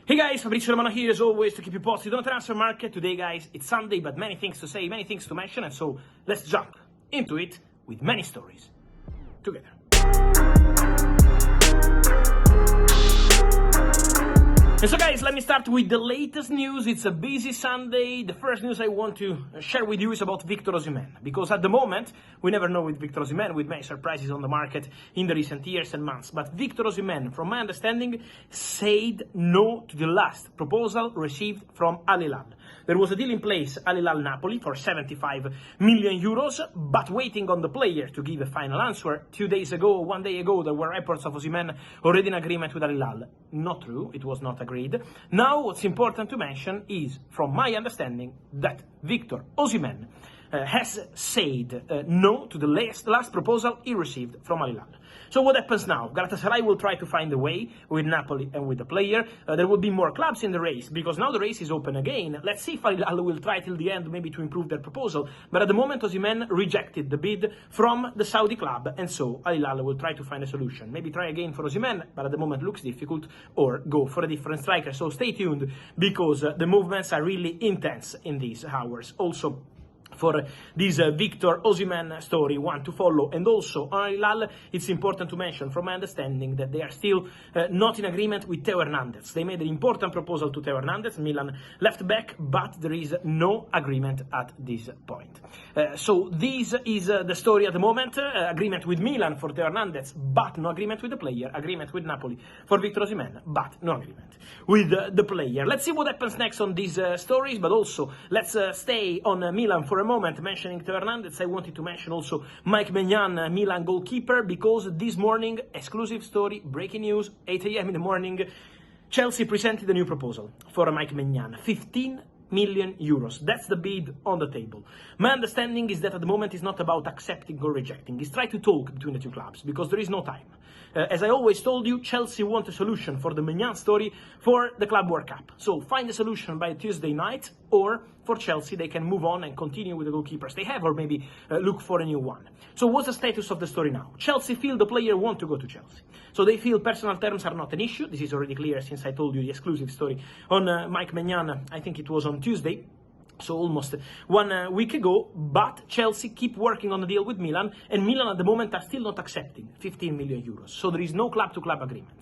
Hey guys, Fabrizio Romano here as always to keep you posted on the transfer market. Today guys, it's Sunday, but many things to say, many things to mention, and so let's jump into it with many stories together. And so guys, let me start with the latest news. It's a busy Sunday. The first news I want to share with you is about Victor Osimhen, because at the moment, we never know with Victor Osimhen, with many surprises on the market in the recent years and months. But Victor Osimhen, from my understanding, said no to the last proposal received from Hilal. There was a deal in place, Hilal Napoli, for 75 million euros, but waiting on the player to give a final answer. 2 days ago, 1 day ago, there were reports of Osimhen already in agreement with Hilal. Not true, it was not agreed. Now, what's important to mention is, from my understanding, that Victor Osimhen has said no to the last proposal he received from Hilal. So what happens now? Galatasaray will try to find a way with Napoli and with the player. There will be more clubs in the race, because now the race is open again. Let's see if Hilal will try till the end maybe to improve their proposal. But at the moment, Osimhen rejected the bid from the Saudi club, and so Hilal will try to find a solution. Maybe try again for Osimhen, but at the moment looks difficult, or go for a different striker. So stay tuned, because the movements are really intense in these hours. Also, for this Victor Osimhen story, one to follow. And also on Hilal, it's important to mention, from my understanding, that they are still not in agreement with Theo Hernández. They made an important proposal to Theo Hernández, Milan left back, but there is no agreement at this point. So this is the story at the moment. Agreement with Milan for Theo Hernández, but no agreement with the player. Agreement with Napoli for Victor Osimhen, but no agreement with the player. Let's see what happens next on these stories, but also let's stay on Milan for a moment. Mentioning Theo Hernández, I wanted to mention also Maignan, Milan goalkeeper, because this morning, exclusive story, breaking news, 8 a.m. in the morning, Chelsea presented a new proposal for Maignan, 15 million euros. That's the bid on the table. My understanding is that at the moment it's not about accepting or rejecting. It's try to talk between the two clubs, because there is no time. As I always told you, Chelsea want a solution for the Maignan story for the Club World Cup. So find a solution by Tuesday night, or for Chelsea they can move on and continue with the goalkeepers they have, or maybe look for a new one. So what's the status of the story now? Chelsea feel the player want to go to Chelsea. So they feel personal terms are not an issue. This is already clear since I told you the exclusive story on Maignan. I think it was on Tuesday. So almost 1 week ago, but Chelsea keep working on the deal with Milan, and Milan at the moment are still not accepting 15 million euros. So there is no club-to-club agreement.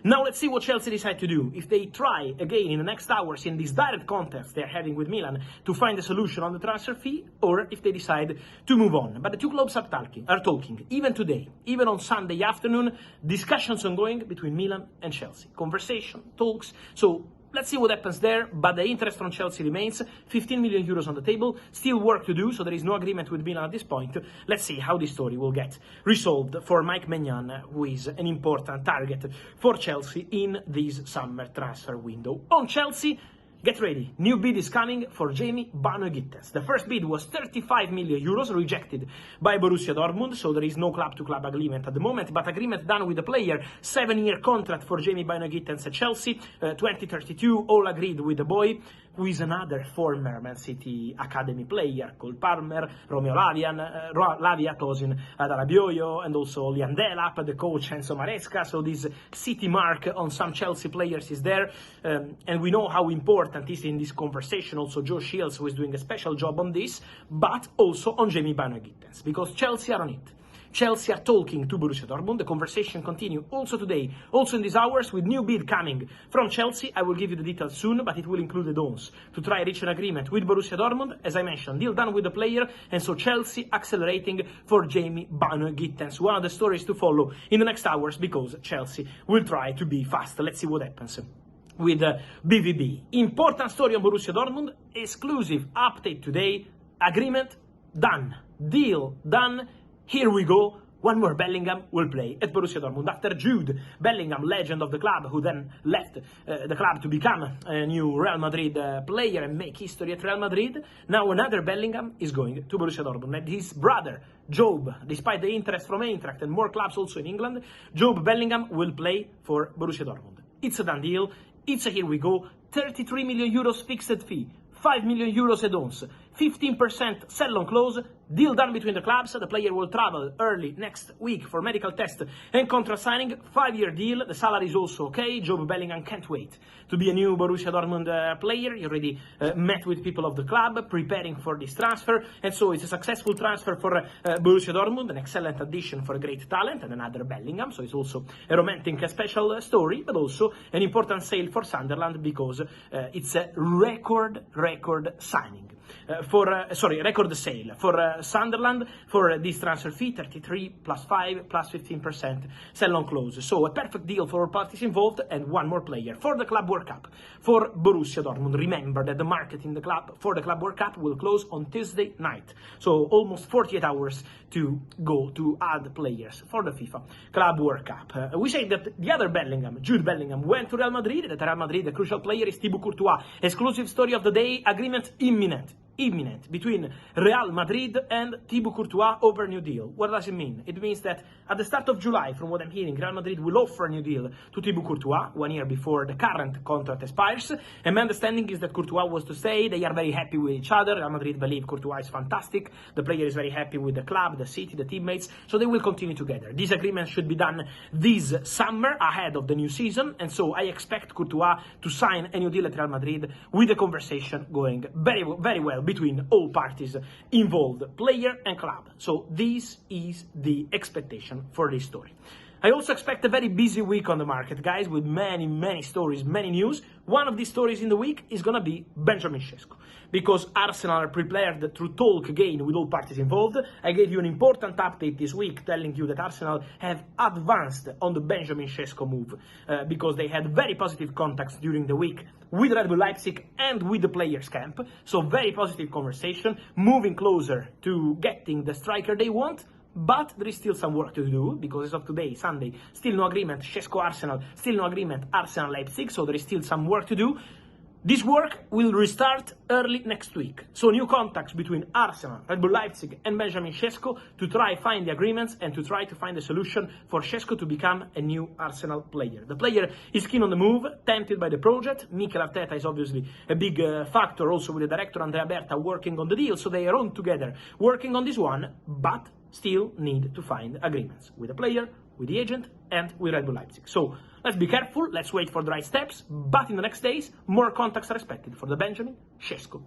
Now let's see what Chelsea decide to do. If they try again in the next hours in this direct contest they're having with Milan to find a solution on the transfer fee, or if they decide to move on. But the two clubs are talking. Even today, even on Sunday afternoon, discussions ongoing between Milan and Chelsea. Conversation, talks. So let's see what happens there, but the interest from Chelsea remains. 15 million euros on the table, still work to do, so there is no agreement with Milan at this point. Let's see how this story will get resolved for Maignan, who is an important target for Chelsea in this summer transfer window. On Chelsea, get ready, new bid is coming for Bynoe Gittens. The first bid was 35 million euros, rejected by Borussia Dortmund, so there is no club-to-club agreement at the moment, but agreement done with the player, 7-year contract for Bynoe Gittens at Chelsea, 2032, all agreed with the boy, who is another former Man City Academy player, called Palmer, Romeo Lavia, Tosin Darabioio, and also Liam Delap, the coach Enzo Maresca, so this City mark on some Chelsea players is there, and we know how important is in this conversation also Joe Shields, who is doing a special job on this, but also on Bynoe Gittens, because Chelsea are on it. Chelsea are talking to Borussia Dortmund. The conversation continue also today, also in these hours, with new bid coming from Chelsea. I will give you the details soon, but it will include the dons to try reach an agreement with Borussia Dortmund. As I mentioned, deal done with the player, and so Chelsea accelerating for Bynoe Gittens. One of the stories to follow in the next hours, because Chelsea will try to be fast. Let's see what happens with BVB. Important story on Borussia Dortmund, exclusive update today, agreement done, deal done, here we go. One more Bellingham will play at Borussia Dortmund. After Jude Bellingham, legend of the club, who then left the club to become a new Real Madrid player and make history at Real Madrid, now another Bellingham is going to Borussia Dortmund. And his brother, Jobe, despite the interest from Eintracht and more clubs also in England, Jobe Bellingham will play for Borussia Dortmund. It's a done deal. It's a here we go. 33 million euros fixed fee. 5 million euros add-ons, 15% sell on close, deal done between the clubs. The player will travel early next week for medical test and contract signing. 5-year deal. The salary is also okay. Jobe Bellingham can't wait to be a new Borussia Dortmund player. He already met with people of the club preparing for this transfer, and so it's a successful transfer for Borussia Dortmund, an excellent addition for a great talent and another Bellingham. So it's also a romantic, a special story, but also an important sale for Sunderland because it's a record signing. Record sale for Sunderland for this transfer fee, 33 plus 5 plus 15% sell on close. So a perfect deal for all parties involved, and one more player for the Club World Cup for Borussia Dortmund. Remember that the market in the club for the Club World Cup will close on Tuesday night, so almost 48 hours to go to add players for the FIFA Club World Cup. We say that the other Bellingham, Jude Bellingham, went to Real Madrid. That Real Madrid, the crucial player is Thibaut Courtois. Exclusive story of the day: agreement imminent between Real Madrid and Thibaut Courtois over new deal. What does it mean? It means that at the start of July, from what I'm hearing, Real Madrid will offer a new deal to Thibaut Courtois 1 year before the current contract expires. And my understanding is that Courtois was to say they are very happy with each other. Real Madrid believe Courtois is fantastic. The player is very happy with the club, the city, the teammates. So they will continue together. This agreement should be done this summer ahead of the new season. And so I expect Courtois to sign a new deal at Real Madrid with the conversation going very well between all parties involved, player and club. So this is the expectation for this story. I also expect a very busy week on the market, guys, with many stories, many news. One of these stories in the week is going to be Benjamin Šeško, because Arsenal are prepared to talk again with all parties involved. I gave you an important update this week telling you that Arsenal have advanced on the Benjamin Šeško move because they had very positive contacts during the week with RB Leipzig and with the players' camp. So very positive conversation, moving closer to getting the striker they want. But there is still some work to do, because as of today, Sunday, still no agreement, Šeško Arsenal, still no agreement, Arsenal Leipzig, so there is still some work to do. This work will restart early next week. So new contacts between Arsenal, RB Leipzig and Benjamin Šeško to try find the agreements and to try to find a solution for Šeško to become a new Arsenal player. The player is keen on the move, tempted by the project. Mikel Arteta is obviously a big factor, also with the director Andrea Berta working on the deal, so they are on together working on this one, but still need to find agreements with the player, with the agent, and with RB Leipzig. So let's be careful, let's wait for the right steps, but in the next days, more contacts are expected for the Benjamin Šeško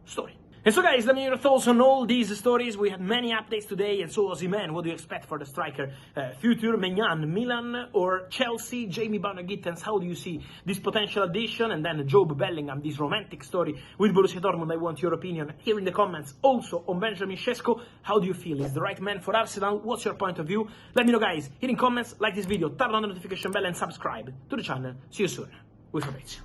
story. And so guys, let me know your thoughts on all these stories. We had many updates today, and so Osimhen, what do you expect for the striker future? Maignan, Milan or Chelsea? Bynoe Gittens, how do you see this potential addition? And then Jobe Bellingham, this romantic story with Borussia Dortmund. I want your opinion here in the comments. Also on Benjamin Šeško, how do you feel? Is the right man for Arsenal? What's your point of view? Let me know, guys, here in comments. Like this video, turn on the notification bell and subscribe to the channel. See you soon with Fabrizio.